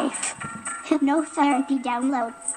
life. Hypnotherapy downloads.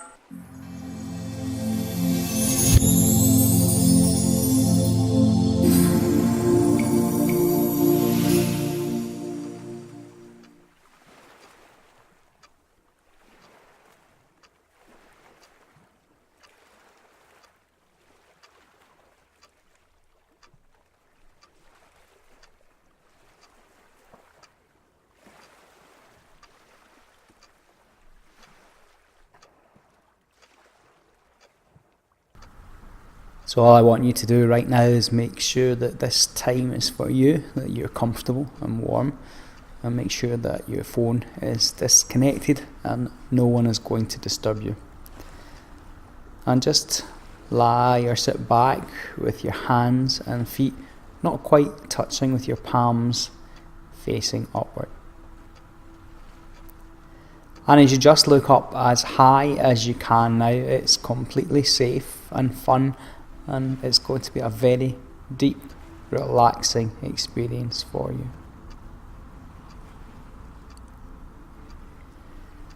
So all I want you to do right now is make sure that this time is for you, that you're comfortable and warm, and make sure that your phone is disconnected and no one is going to disturb you. And just lie or sit back with your hands and feet not quite touching, with your palms facing upward. And as you just look up as high as you can now, it's completely safe and fun, and it's going to be a very deep, relaxing experience for you.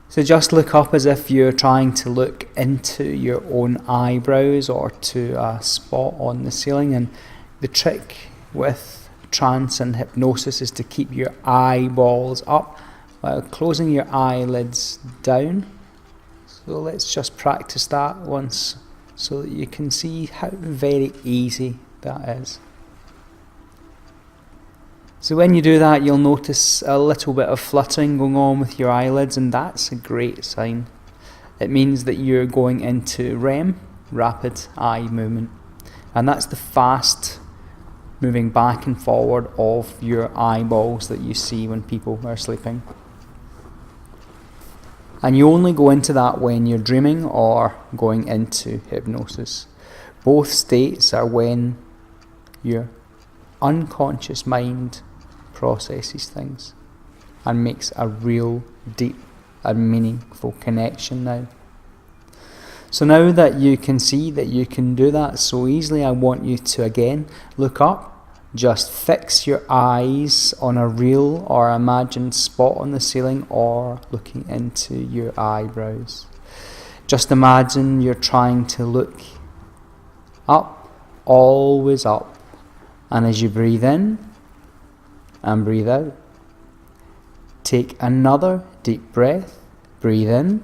So just look up as if you're trying to look into your own eyebrows or to a spot on the ceiling. And the trick with trance and hypnosis is to keep your eyeballs up while closing your eyelids down. So let's just practice that once so that you can see how very easy that is. So when you do that, you'll notice a little bit of fluttering going on with your eyelids, and that's a great sign. It means that you're going into REM, rapid eye movement, and that's the fast moving back and forward of your eyeballs that you see when people are sleeping. And you only go into that when you're dreaming or going into hypnosis. Both states are when your unconscious mind processes things and makes a real deep and meaningful connection now. So now that you can see that you can do that so easily, I want you to again look up. Just fix your eyes on a real or imagined spot on the ceiling or looking into your eyebrows. Just imagine you're trying to look up, always up. And as you breathe in and breathe out, take another deep breath. Breathe in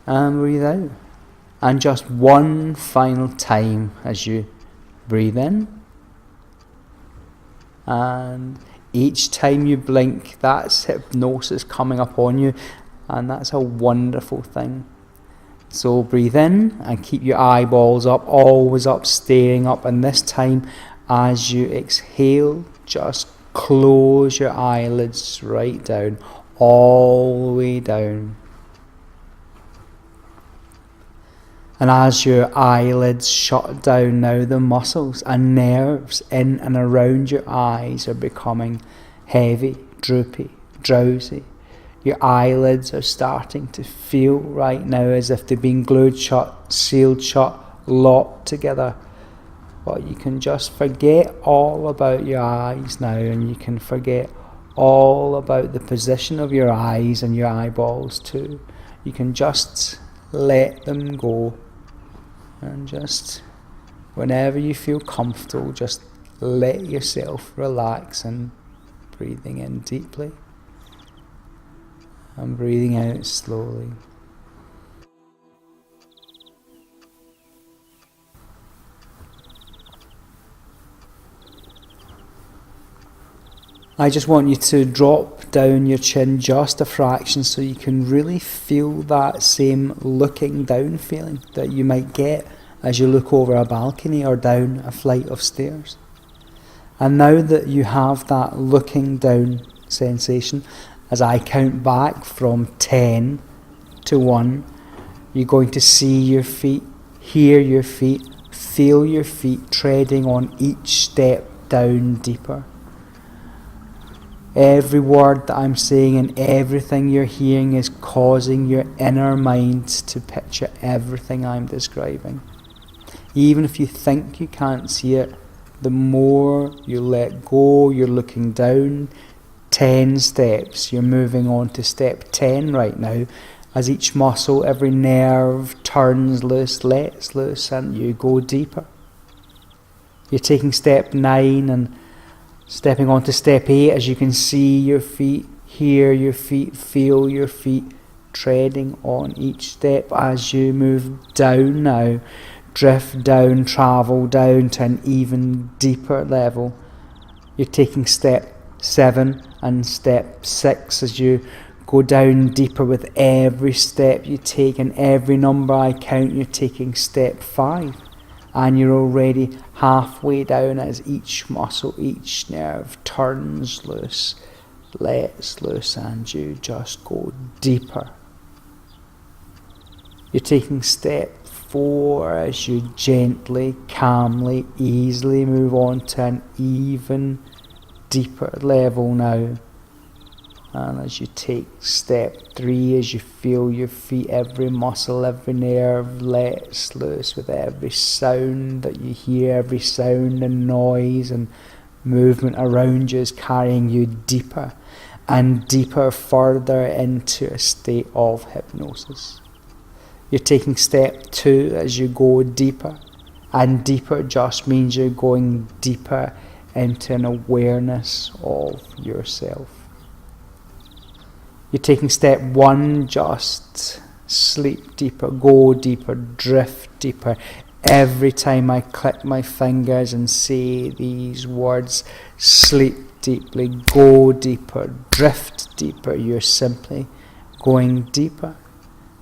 and breathe out. And just one final time as you breathe in, and each time you blink, that's hypnosis coming up on you, and that's a wonderful thing. So breathe in and keep your eyeballs up, always up, staying up, and this time as you exhale, just close your eyelids right down, all the way down. And as your eyelids shut down now, the muscles and nerves in and around your eyes are becoming heavy, droopy, drowsy. Your eyelids are starting to feel right now as if they've been glued shut, sealed shut, locked together. But you can just forget all about your eyes now, and you can forget all about the position of your eyes and your eyeballs too. You can just let them go. And just whenever you feel comfortable, just let yourself relax, and breathing in deeply and breathing out slowly. I just want you to drop down your chin just a fraction so you can really feel that same looking down feeling that you might get as you look over a balcony or down a flight of stairs. And now that you have that looking down sensation, as I count back from 10 to 1, you're going to see your feet, hear your feet, feel your feet treading on each step down deeper. Every word that I'm saying and everything you're hearing is causing your inner mind to picture everything I'm describing. Even if you think you can't see it, the more you let go, you're looking down, 10 steps. You're moving on to step 10 right now. As each muscle, every nerve turns loose, lets loose, and you go deeper. You're taking step 9 and stepping on to step 8 as you can see your feet, hear your feet, feel your feet treading on each step as you move down now. Drift down, travel down to an even deeper level. You're taking step 7 and step 6 as you go down deeper with every step you take, and every number I count you're taking step 5, and you're already halfway down as each muscle, each nerve turns loose, lets loose, and you just go deeper. You're taking step 4 as you gently, calmly, easily move on to an even deeper level now. And as you take step 3, as you feel your feet, every muscle, every nerve lets loose with every sound that you hear, every sound and noise and movement around you is carrying you deeper and deeper, further into a state of hypnosis. You're taking step 2 as you go deeper, and deeper just means you're going deeper into an awareness of yourself. You're taking step 1, just sleep deeper, go deeper, drift deeper. Every time I click my fingers and say these words, sleep deeply, go deeper, drift deeper, you're simply going deeper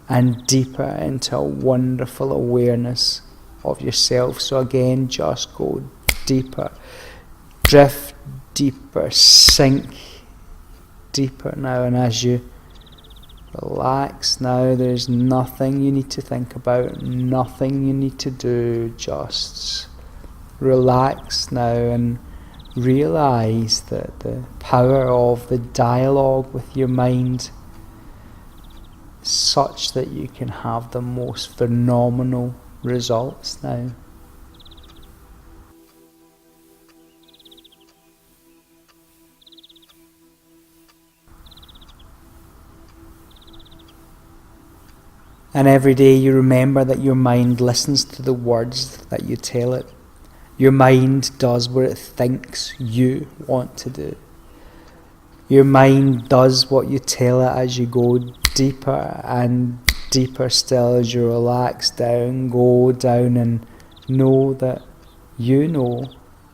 and deeper into a wonderful awareness of yourself. So again, just go deeper, drift deeper, sink deeper now. And as you relax now, there's nothing you need to think about, nothing you need to do, just relax now and realize that the power of the dialogue with your mind is such that you can have the most phenomenal results now. And every day you remember that your mind listens to the words that you tell it. Your mind does what it thinks you want to do. Your mind does what you tell it as you go deeper and deeper still, as you relax down, go down, and know that you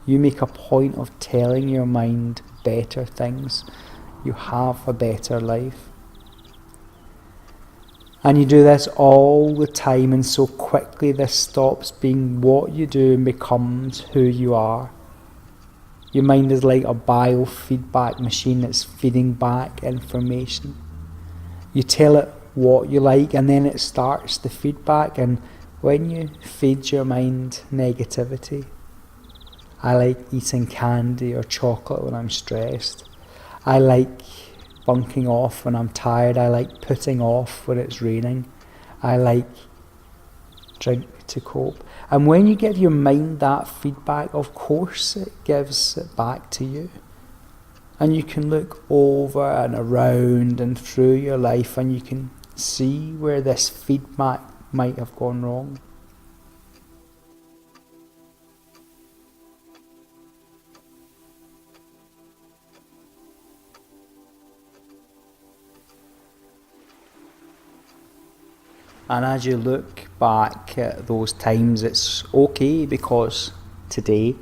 make a point of telling your mind better things. You have a better life. And you do this all the time, and so quickly this stops being what you do and becomes who you are. Your mind is like a biofeedback machine that's feeding back information. You tell it what you like, and then it starts the feedback. And when you feed your mind negativity, I like eating candy or chocolate when I'm stressed. I like bunking off when I'm tired. I like putting off when it's raining. I like drink to cope. And when you give your mind that feedback, of course it gives it back to you. And you can look over and around and through your life, and you can see where this feedback might have gone wrong. And as you look back at those times, it's okay, because today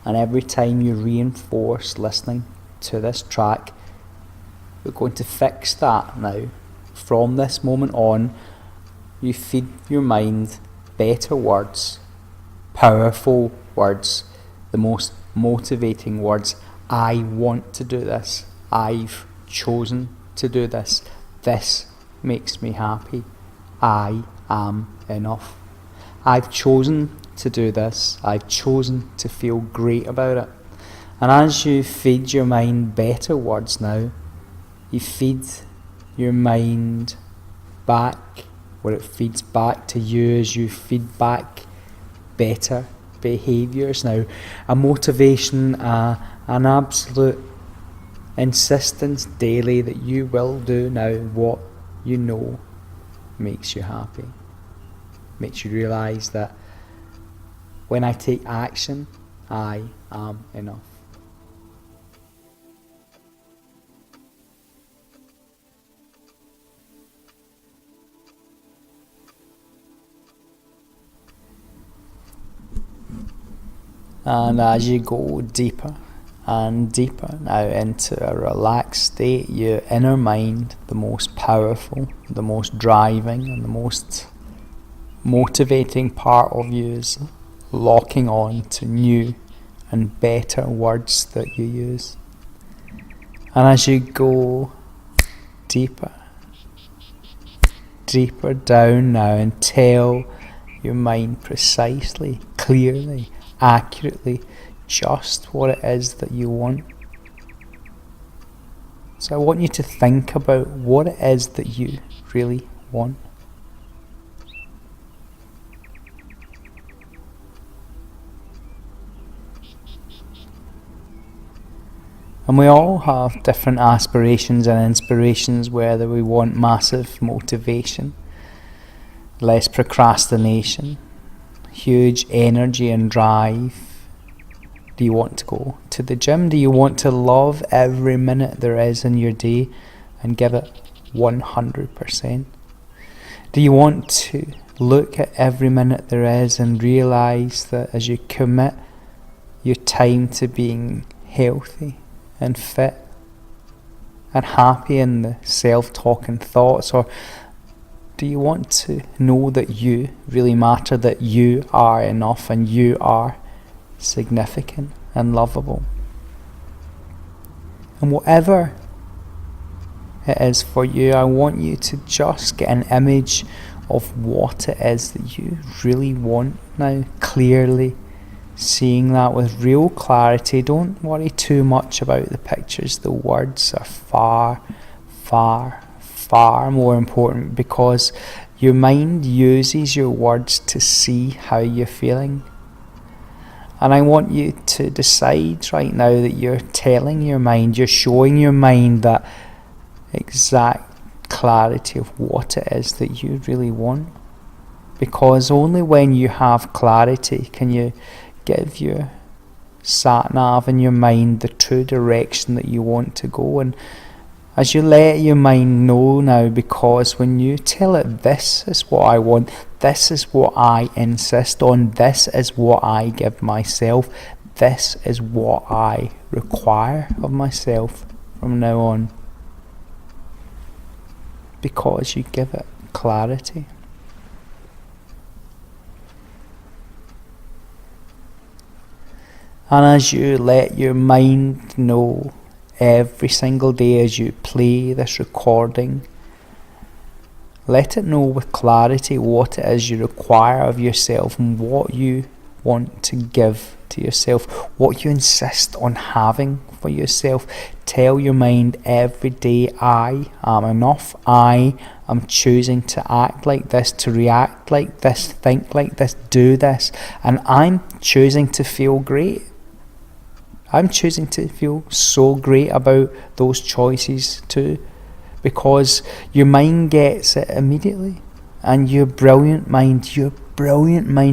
and every time you reinforce listening to this track, we're going to fix that now. From this moment on, you feed your mind better words, powerful words, the most motivating words. I want to do this. I've chosen to do this. This makes me happy. I am enough. I've chosen to do this. I've chosen to feel great about it. And as you feed your mind better words now, you feed your mind back where it feeds back to you, as you feed back better behaviours now. A motivation, an absolute insistence daily that you will do now what you know makes you happy. Makes you realise that when I take action, I am enough. And as you go deeper and deeper now into a relaxed state, your inner mind, the most powerful, the most driving and the most motivating part of you, is locking on to new and better words that you use. And as you go deeper down now and tell your mind precisely, clearly, accurately just what it is that you want. So I want you to think about what it is that you really want. And we all have different aspirations and inspirations, whether we want massive motivation, less procrastination, huge energy and drive. Do you want to go to the gym? Do you want to love every minute there is in your day and give it 100%? Do you want to look at every minute there is and realise that as you commit your time to being healthy and fit and happy in the self-talk and thoughts? Or do you want to know that you really matter, that you are enough and you are significant and lovable? And whatever it is for you, I want you to just get an image of what it is that you really want now, clearly seeing that with real clarity. Don't worry too much about the pictures. The words are far, far, far more important, because your mind uses your words to see how you're feeling. And I want you to decide right now that you're telling your mind, you're showing your mind that exact clarity of what it is that you really want. Because only when you have clarity can you give your sat-nav in your mind the true direction that you want to go. And as you let your mind know now, because when you tell it, this is what I want, this is what I insist on, this is what I give myself, this is what I require of myself from now on, because you give it clarity. And as you let your mind know every single day as you play this recording, let it know with clarity what it is you require of yourself and what you want to give to yourself, what you insist on having for yourself. Tell your mind every day, I am enough, I am choosing to act like this, to react like this, think like this, do this, and I'm choosing to feel great. I'm choosing to feel so great about those choices too, because your mind gets it immediately. And your brilliant mind,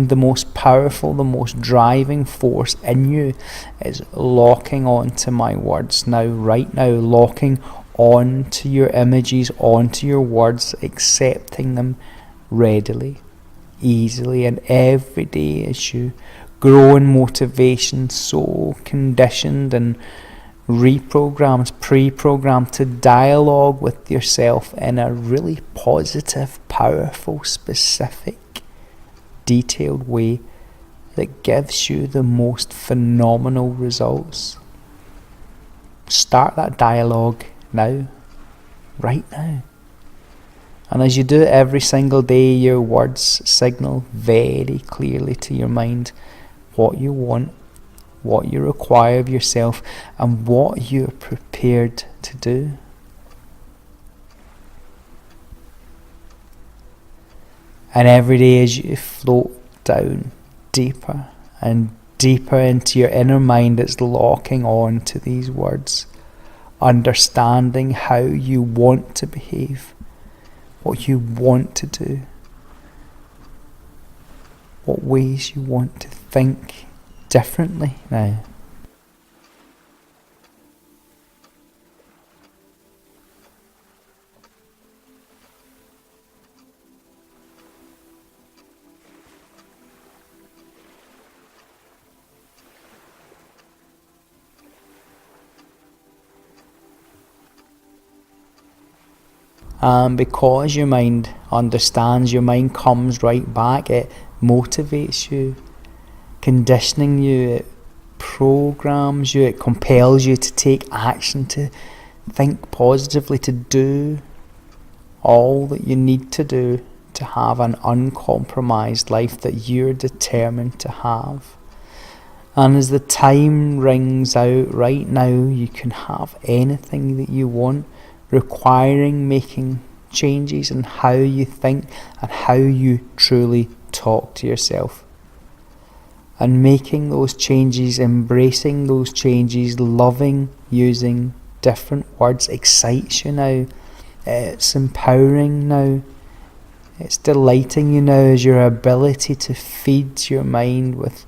the most powerful, the most driving force in you, is locking on to my words now, right now, locking on to your images, onto your words, accepting them readily, easily, and every day as you grow in motivation, so conditioned and pre-programmed to dialogue with yourself in a really positive, powerful, specific, detailed way that gives you the most phenomenal results. Start that dialogue now, right now. And as you do it every single day, your words signal very clearly to your mind what you want, what you require of yourself, and what you're prepared to do. And every day as you float down deeper and deeper into your inner mind, it's locking on to these words. understanding how you want to behave, what you want to do, what ways you want to think differently now. And because your mind understands, your mind comes right back. It motivates you, conditioning you, it programs you, it compels you to take action, to think positively, to do all that you need to do to have an uncompromised life that you're determined to have. And as the time rings out right now, you can have anything that you want, requiring making changes in how you think and how you truly talk to yourself. And making those changes, embracing those changes, loving using different words excites you now. It's empowering now. It's delighting you now as your ability to feed your mind with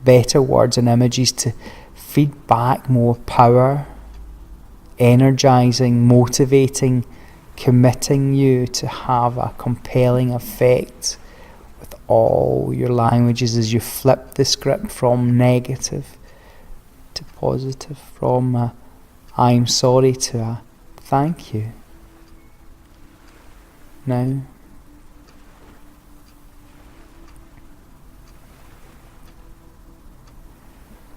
better words and images, to feed back more power, energizing, motivating, committing you to have a compelling effect with all your languages as you flip the script from negative to positive, from a I'm sorry to a thank you. Now,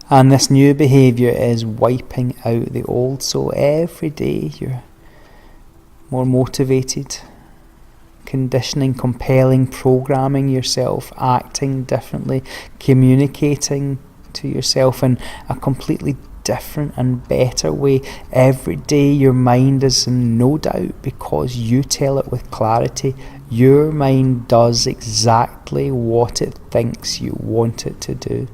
and this new behaviour is wiping out the old. So every day you're more motivated, conditioning, compelling, programming yourself, acting differently, communicating to yourself in a completely different and better way. Every day your mind is in no doubt because you tell it with clarity. Your mind does exactly what it thinks you want it to do.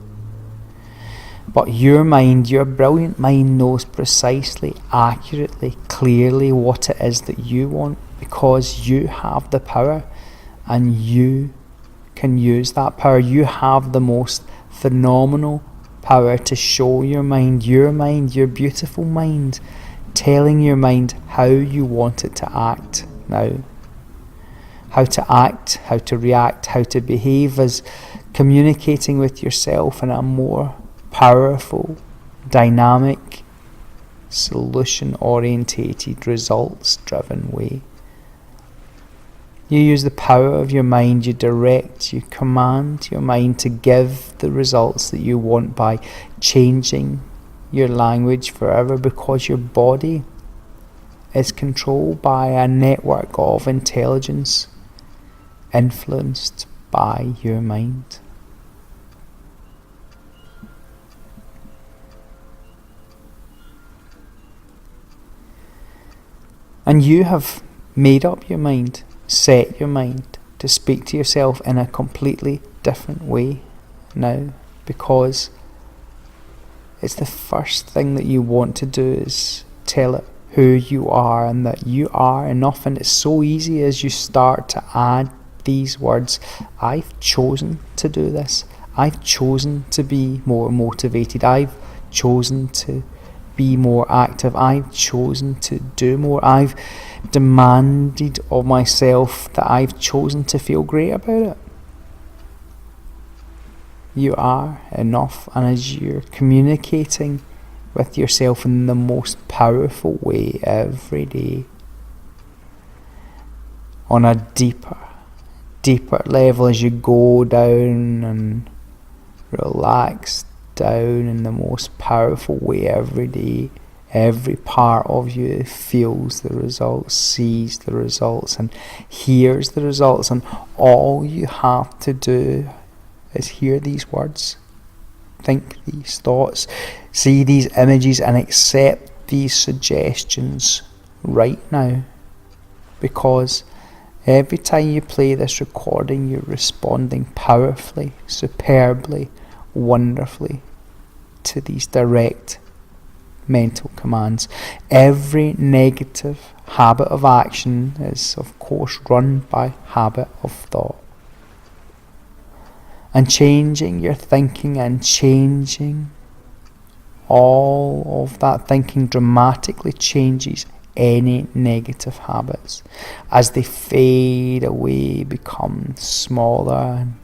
But your mind, your brilliant mind, knows precisely, accurately, clearly what it is that you want, because you have the power and you can use that power. You have the most phenomenal power to show your mind, your beautiful mind, telling your mind how you want it to act now. How to act, how to react, how to behave, as communicating with yourself in a more powerful, dynamic, solution-orientated, results-driven way. You use the power of your mind, you direct, you command your mind to give the results that you want by changing your language forever, because your body is controlled by a network of intelligence influenced by your mind. And you have made up your mind, set your mind to speak to yourself in a completely different way now, because it's the first thing that you want to do is tell it who you are and that you are enough. And it's so easy as you start to add these words. I've chosen to do this. I've chosen to be more motivated. I've chosen to be more active. I've chosen to do more. I've demanded of myself that I've chosen to feel great about it. You are enough, and as you're communicating with yourself in the most powerful way every day, on a deeper level, as you go down and relax down in the most powerful way every day, every part of you feels the results, sees the results and hears the results, and all you have to do is hear these words, think these thoughts, see these images and accept these suggestions right now, because every time you play this recording you're responding powerfully, superbly, wonderfully to these direct mental commands. Every negative habit of action is, of course, run by habit of thought. And changing your thinking and changing all of that thinking dramatically changes any negative habits as they fade away, become smaller, and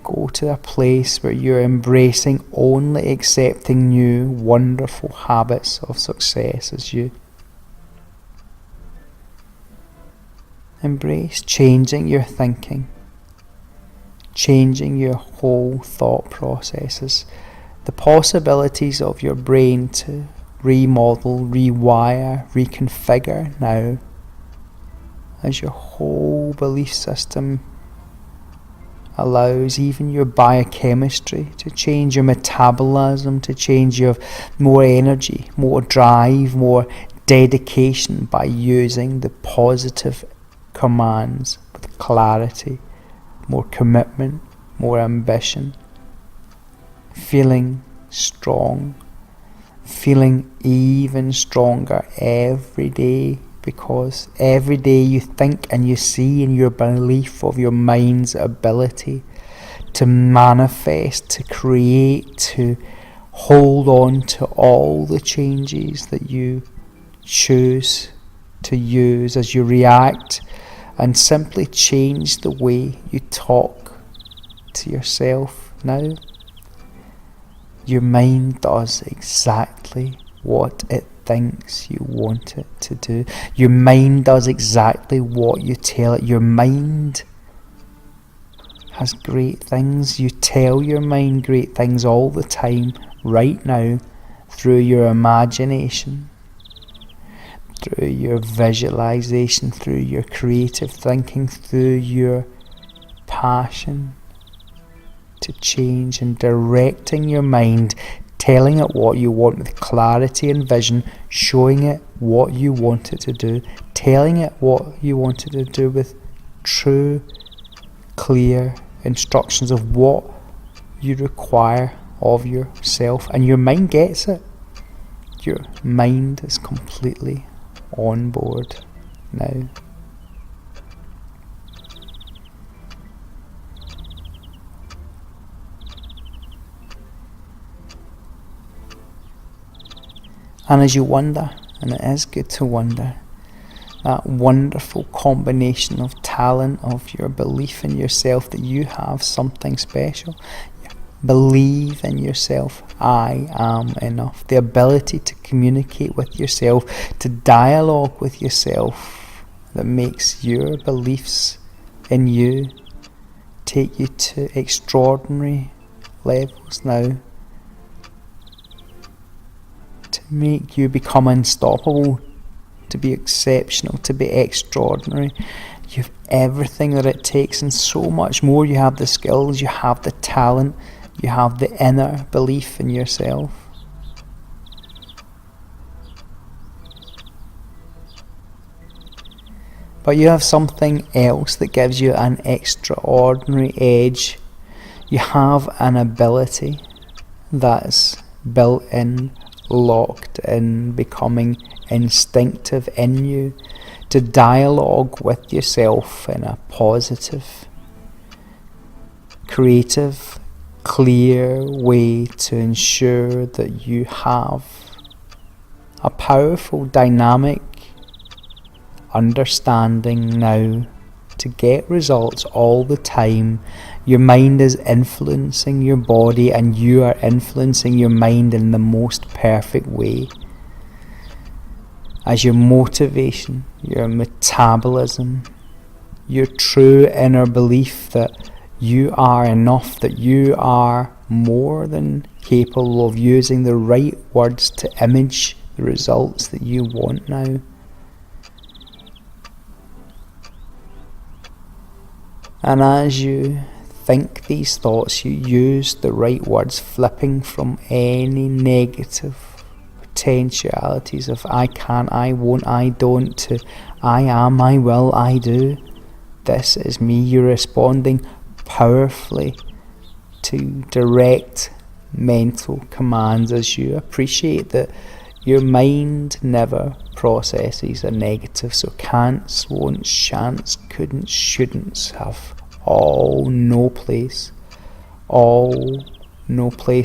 go to a place where you're embracing only accepting new wonderful habits of success as you embrace changing your thinking, changing your whole thought processes, the possibilities of your brain to remodel, rewire, reconfigure now as your whole belief system allows even your biochemistry to change, your metabolism to change, your more energy, more drive, more dedication by using the positive commands with clarity, more commitment, more ambition, feeling strong, feeling even stronger every day, because every day you think and you see in your belief of your mind's ability to manifest, to create, to hold on to all the changes that you choose to use as you react and simply change the way you talk to yourself now. Your mind does exactly what it thinks you want it to do. Your mind does exactly what you tell it. Your mind has great things. You tell your mind great things all the time, right now, through your imagination, through your visualization, through your creative thinking, through your passion to change and directing your mind, telling it what you want with clarity and vision, showing it what you want it to do, telling it what you want it to do with true, clear instructions of what you require of yourself. And your mind gets it. Your mind is completely on board now. And as you wonder, and it is good to wonder, that wonderful combination of talent, of your belief in yourself that you have something special. Believe in yourself. I am enough. The ability to communicate with yourself, to dialogue with yourself, that makes your beliefs in you take you to extraordinary levels now. To make you become unstoppable, to be exceptional, to be extraordinary. You have everything that it takes and so much more. You have the skills, you have the talent, you have the inner belief in yourself. But you have something else that gives you an extraordinary edge. You have an ability that's built in, locked in, becoming instinctive in you, to dialogue with yourself in a positive, creative, clear way to ensure that you have a powerful, dynamic understanding now to get results all the time. Your mind is influencing your body and you are influencing your mind in the most perfect way. As your motivation, your metabolism, your true inner belief that you are enough, that you are more than capable of using the right words to image the results that you want now. And as you think these thoughts, you use the right words, flipping from any negative potentialities of I can't, I won't, I don't, to I am, I will, I do. This is me. You're responding powerfully to direct mental commands as you appreciate that your mind never processes a negative, so can'ts, won'ts, shan'ts, couldn't, shouldn't have all no place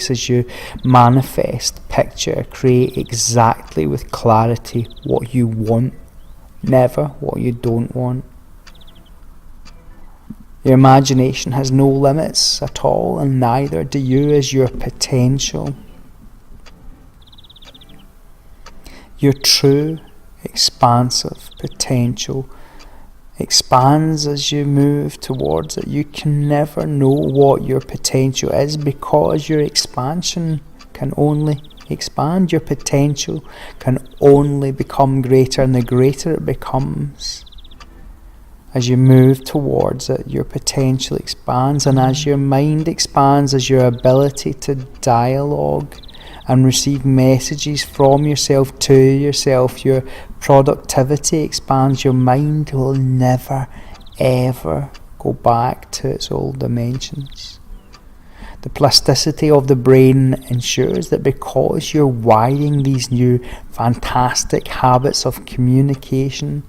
as you manifest, picture, create exactly with clarity what you want, never what you don't want. Your imagination has no limits at all, and neither do you as your potential. Your true, expansive potential expands as you move towards it. You can never know what your potential is because your expansion can only expand. Your potential can only become greater, and the greater it becomes, as you move towards it, your potential expands, and as your mind expands, as your ability to dialogue and receive messages from yourself to yourself, your productivity expands. Your mind will never ever go back to its old dimensions. The plasticity of the brain ensures that because you're wiring these new fantastic habits of communication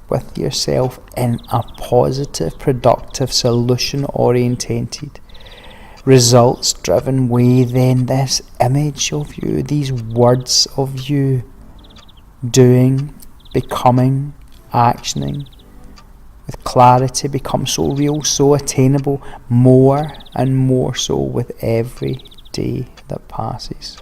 with yourself in a positive, productive, solution orientated, results driven way, then this image of you, these words of you doing, becoming, actioning with clarity become so real, so attainable, more and more so with every day that passes.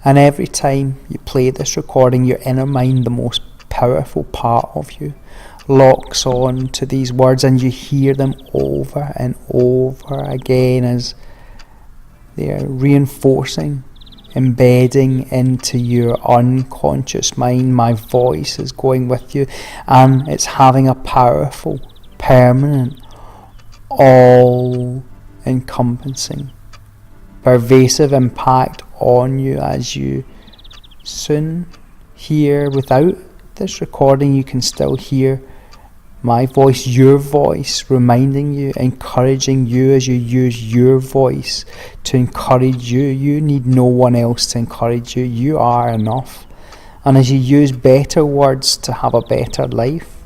And every time you play this recording, your inner mind, the most powerful part of you, locks on to these words, and you hear them over and over again as they are reinforcing, embedding into your unconscious mind. My voice is going with you, and it's having a powerful, permanent, all-encompassing, pervasive impact on you as you soon hear. Without this recording, you can still hear my voice, your voice, reminding you, encouraging you as you use your voice to encourage you. You need no one else to encourage you. You are enough. And as you use better words to have a better life,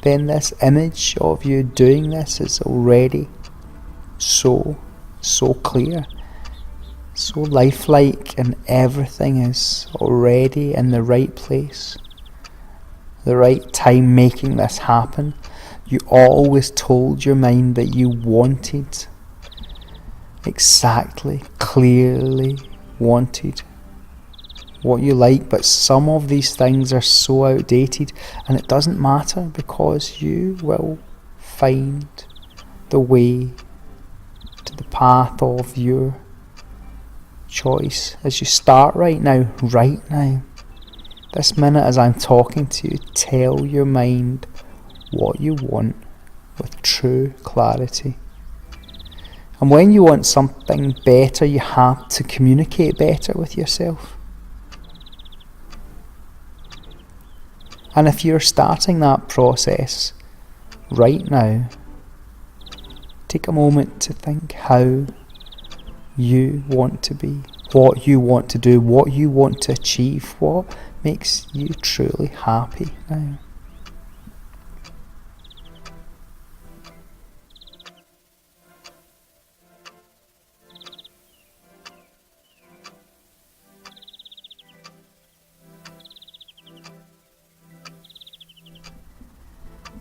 then this image of you doing this is already so clear, so lifelike, and everything is already in the right place, the right time, making this happen. You always told your mind that you wanted, exactly, clearly wanted what you like, but some of these things are so outdated, and it doesn't matter because you will find the way to the path of your choice as you start right now, this minute as I'm talking to you. Tell your mind what you want with true clarity. And when you want something better, you have to communicate better with yourself. And if you're starting that process right now, take a moment to think how you want to be, what you want to do, what you want to achieve, what makes you truly happy now.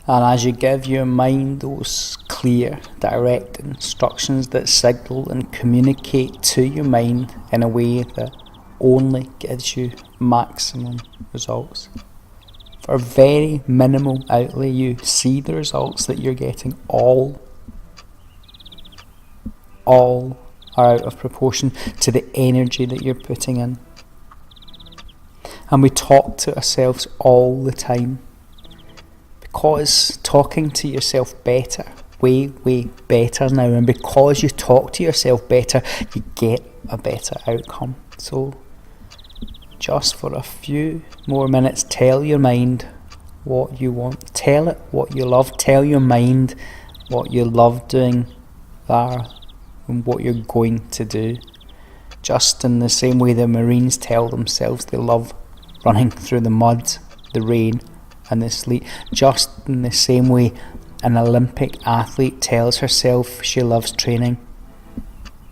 And as you give your mind those clear, direct instructions that signal and communicate to your mind in a way that only gives you maximum results, for very minimal outlay, you see the results that you're getting. All are out of proportion to the energy that you're putting in. And we talk to ourselves all the time, because talking to yourself better, way better now, and because you talk to yourself better, you get a better outcome. So just for a few more minutes, tell your mind what you want. Tell it what you love. Tell your mind what you love doing there and what you're going to do. Just in the same way the Marines tell themselves they love running through the mud, the rain and the sleet. Just in the same way an Olympic athlete tells herself she loves training.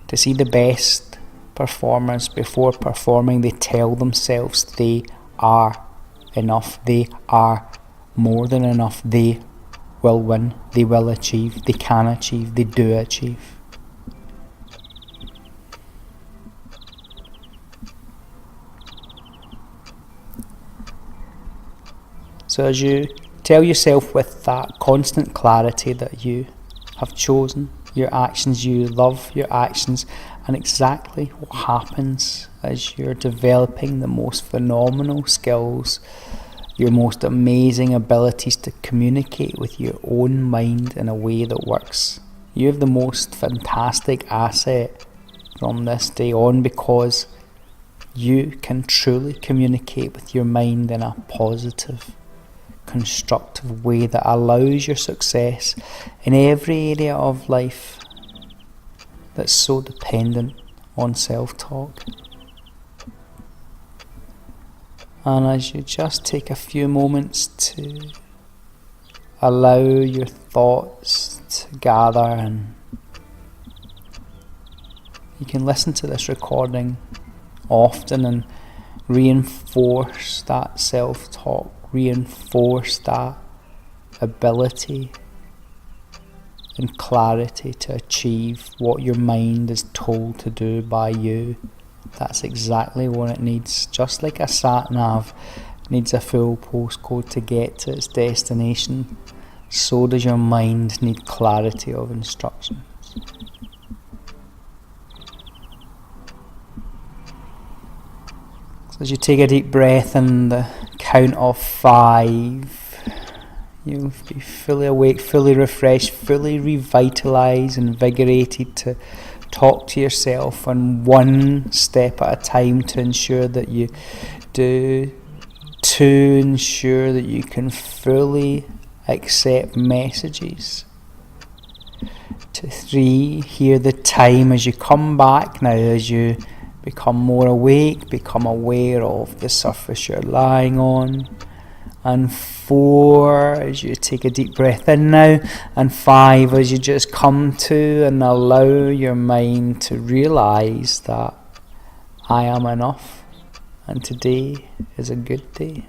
To see the best performers before performing, they tell themselves they are enough, they are more than enough, they will win, they will achieve, they can achieve, they do achieve. So as you tell yourself with that constant clarity that you have chosen your actions, you love your actions, and exactly what happens as you're developing the most phenomenal skills, your most amazing abilities to communicate with your own mind in a way that works. You have the most fantastic asset from this day on, because you can truly communicate with your mind in a positive, constructive way that allows your success in every area of life that's so dependent on self-talk. And as you just take a few moments to allow your thoughts to gather, and you can listen to this recording often and reinforce that self-talk, reinforce that ability and clarity to achieve what your mind is told to do by you. That's exactly what it needs. Just like a sat-nav needs a full postcode to get to its destination, so does your mind need clarity of instructions. So as you take a deep breath and the count of 5, you'll be fully awake, fully refreshed, fully revitalised, invigorated to talk to yourself, and one step at a time to ensure that you do, to ensure that you can fully accept messages, to 3, hear the time as you come back now, as you become more awake, become aware of the surface you're lying on, and 4, as you take a deep breath in now, and 5, as you just come to and allow your mind to realise that I am enough and today is a good day.